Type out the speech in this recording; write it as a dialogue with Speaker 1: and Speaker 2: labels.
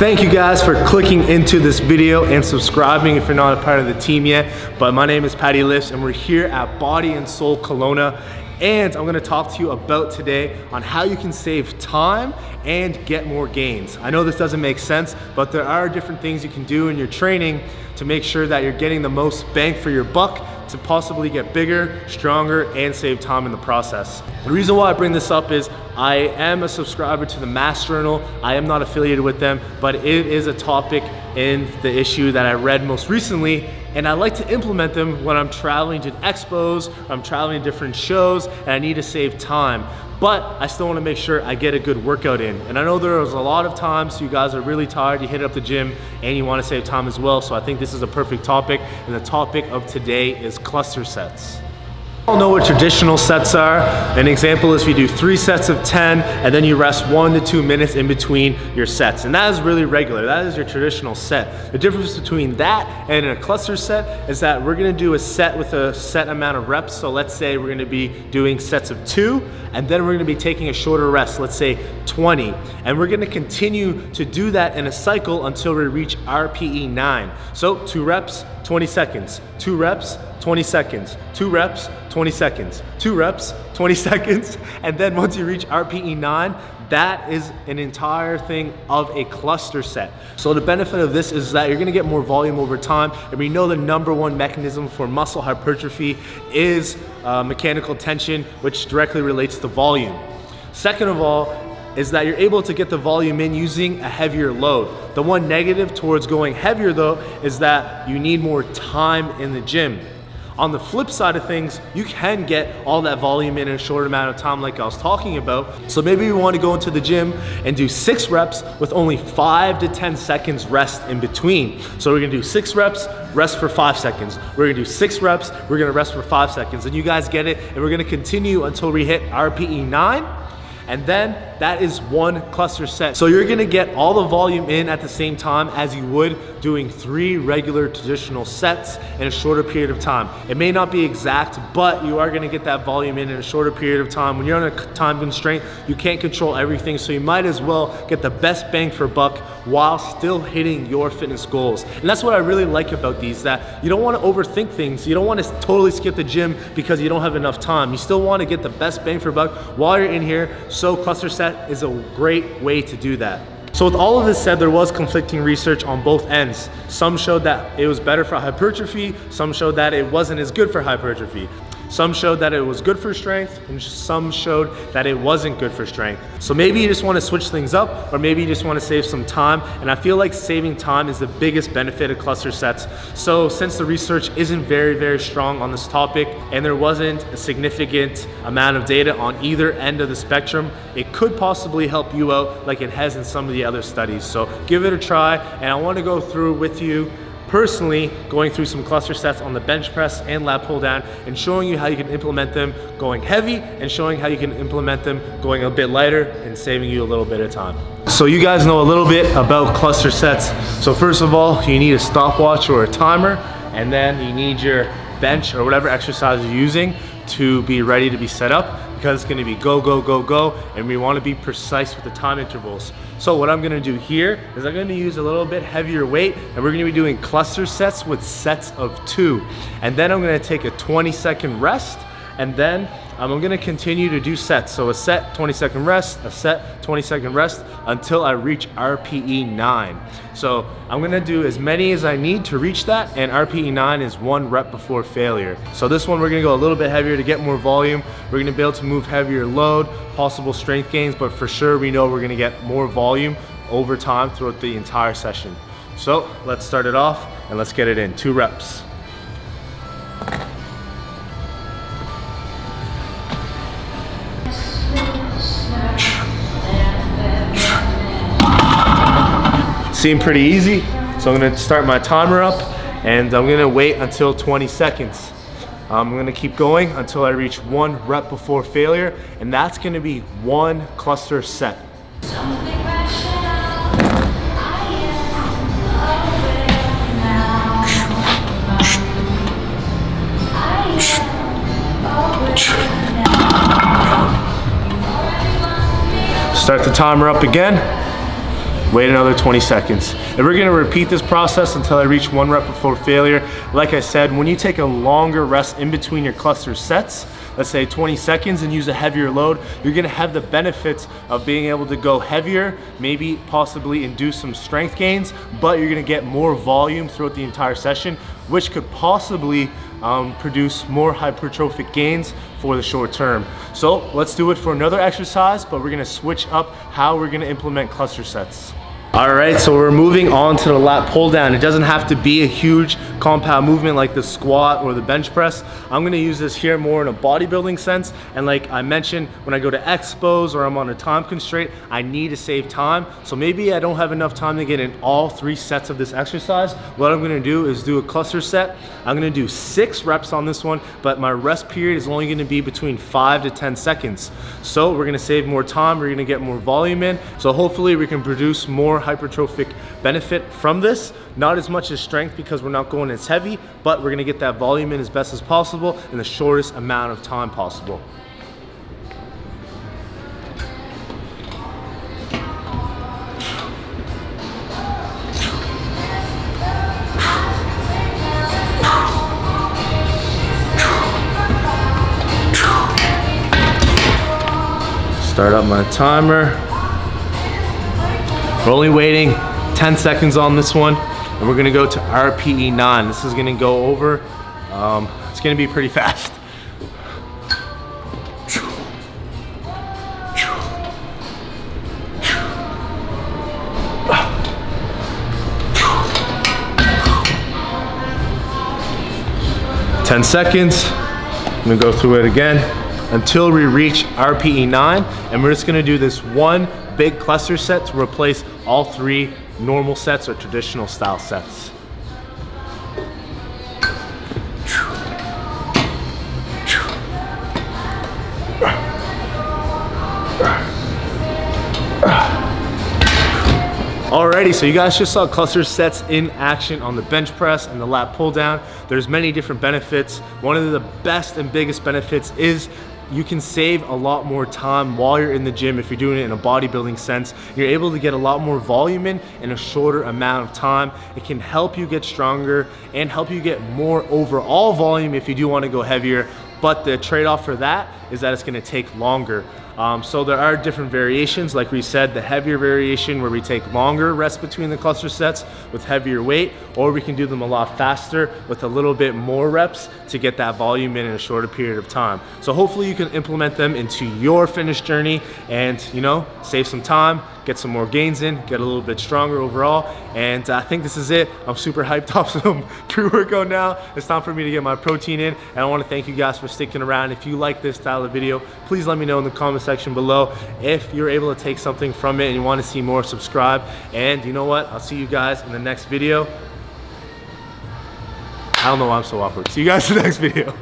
Speaker 1: Thank you guys for clicking into this video and subscribing if you're not a part of the team yet. But my name is Patty Lifts and we're here at Body and Soul Kelowna. And I'm gonna talk to you about today on how you can save time and get more gains. I know this doesn't make sense, but there are different things you can do in your training to make sure that you're getting the most bang for your buck to possibly get bigger, stronger, and save time in the process. The reason why I bring this up is I am a subscriber to the Mass Journal. I am not affiliated with them, but it is a topic in the issue that I read most recently, and I like to implement them when I'm traveling to expos, or I'm traveling to different shows, and I need to save time. But I still want to make sure I get a good workout in. And I know there was a lot of times you guys are really tired, you hit up the gym, and you want to save time as well. So I think this is a perfect topic, and the topic of today is cluster sets. You all know what traditional sets are. An example is if you do 3 sets of 10 and then you rest 1 to 2 minutes in between your sets. And that is really regular. That is your traditional set. The difference between that and a cluster set is that we're gonna do a set with a set amount of reps. So let's say we're gonna be doing sets of 2 and then we're gonna be taking a shorter rest, let's say 20. And we're gonna continue to do that in a cycle until we reach RPE 9. So 2 reps, 20 seconds, 2 reps, 20 seconds, 2 reps, 20 seconds, 2 reps, 20 seconds, and then once you reach RPE 9, that is an entire thing of a cluster set. So the benefit of this is that you're gonna get more volume over time, and we know the #1 mechanism for muscle hypertrophy is mechanical tension, which directly relates to volume. Second of all, is that you're able to get the volume in using a heavier load. The one negative towards going heavier though is that you need more time in the gym. On the flip side of things, you can get all that volume in a short amount of time like I was talking about. So maybe you want to go into the gym and do 6 reps with only 5 to 10 seconds rest in between. So we're gonna do 6 reps, rest for 5 seconds. We're gonna do 6 reps, we're gonna rest for 5 seconds. And you guys get it, and we're gonna continue until we hit RPE 9. And then that is 1 cluster set. So you're gonna get all the volume in at the same time as you would doing 3 regular traditional sets in a shorter period of time. It may not be exact, but you are gonna get that volume in a shorter period of time. When you're on a time constraint, you can't control everything, so you might as well get the best bang for buck while still hitting your fitness goals. And that's what I really like about these, that you don't wanna overthink things. You don't wanna totally skip the gym because you don't have enough time. You still wanna get the best bang for buck while you're in here, so cluster set is a great way to do that. So with all of this said, there was conflicting research on both ends. Some showed that it was better for hypertrophy, some showed that it wasn't as good for hypertrophy. Some showed that it was good for strength, and some showed that it wasn't good for strength. So maybe you just want to switch things up, or maybe you just want to save some time, and I feel like saving time is the biggest benefit of cluster sets. So since the research isn't very strong on this topic, and there wasn't a significant amount of data on either end of the spectrum, it could possibly help you out like it has in some of the other studies. So give it a try, and I want to go through with you personally going through some cluster sets on the bench press and lat pull down and showing you how you can implement them going heavy and showing how you can implement them going a bit lighter and saving you a little bit of time. So you guys know a little bit about cluster sets. So first of all, you need a stopwatch or a timer, and then you need your bench or whatever exercise you're using to be ready to be set up, because it's gonna be go, go, go, go, and we wanna be precise with the time intervals. So what I'm gonna do here is I'm gonna use a little bit heavier weight, and we're gonna be doing cluster sets with sets of 2. And then I'm gonna take a 20-second rest, and then I'm gonna continue to do sets. So a set, 20-second rest, a set, 20-second rest, until I reach RPE 9. So I'm gonna do as many as I need to reach that, and RPE 9 is 1 rep before failure. So this one we're gonna go a little bit heavier to get more volume. We're gonna be able to move heavier load, possible strength gains, but for sure we know we're gonna get more volume over time throughout the entire session. So let's start it off and let's get it in. 2 reps. Seemed pretty easy, so I'm gonna start my timer up, and I'm gonna wait until 20 seconds. I'm gonna keep going until I reach 1 rep before failure, and that's gonna be 1 cluster set. Start the timer up again. Wait another 20 seconds. And we're gonna repeat this process until I reach 1 rep before failure. Like I said, when you take a longer rest in between your cluster sets, let's say 20 seconds, and use a heavier load, you're gonna have the benefits of being able to go heavier, maybe possibly induce some strength gains, but you're gonna get more volume throughout the entire session, which could possibly produce more hypertrophic gains for the short term. So let's do it for another exercise, but we're gonna switch up how we're gonna implement cluster sets. All right, so we're moving on to the lat pull down. It doesn't have to be a huge compound movement like the squat or the bench press. I'm gonna use this here more in a bodybuilding sense. And like I mentioned, when I go to expos or I'm on a time constraint, I need to save time. So maybe I don't have enough time to get in all 3 sets of this exercise. What I'm gonna do is do a cluster set. I'm gonna do 6 reps on this one, but my rest period is only gonna be between 5 to 10 seconds. So we're gonna save more time, we're gonna get more volume in. So hopefully we can produce more hypertrophic benefit from this. Not as much as strength because we're not going as heavy, but we're gonna get that volume in as best as possible in the shortest amount of time possible. Start up my timer. We're only waiting 10 seconds on this one, and we're gonna go to RPE 9. This is gonna go over, it's gonna be pretty fast. Ten seconds, I'm gonna go through it again until we reach RPE 9, and we're just gonna do this one big cluster set to replace all 3 normal sets or traditional style sets. Alrighty, so you guys just saw cluster sets in action on the bench press and the lat pull down. There's many different benefits. One of the best and biggest benefits is you can save a lot more time while you're in the gym if you're doing it in a bodybuilding sense. You're able to get a lot more volume in a shorter amount of time. It can help you get stronger and help you get more overall volume if you do want to go heavier. But the trade-off for that is that it's gonna take longer. So there are different variations. Like we said, the heavier variation where we take longer rests between the cluster sets with heavier weight, or we can do them a lot faster with a little bit more reps to get that volume in a shorter period of time. So hopefully you can implement them into your fitness journey and, you know, save some time, get some more gains in, get a little bit stronger overall. And I think this is it. I'm super hyped off some pre-workout now. It's time for me to get my protein in. And I want to thank you guys for sticking around. If you like this style of video, please let me know in the comment section below. If you're able to take something from it and you want to see more, subscribe. And you know what? I'll see you guys in the next video. I don't know why I'm so awkward. See you guys in the next video.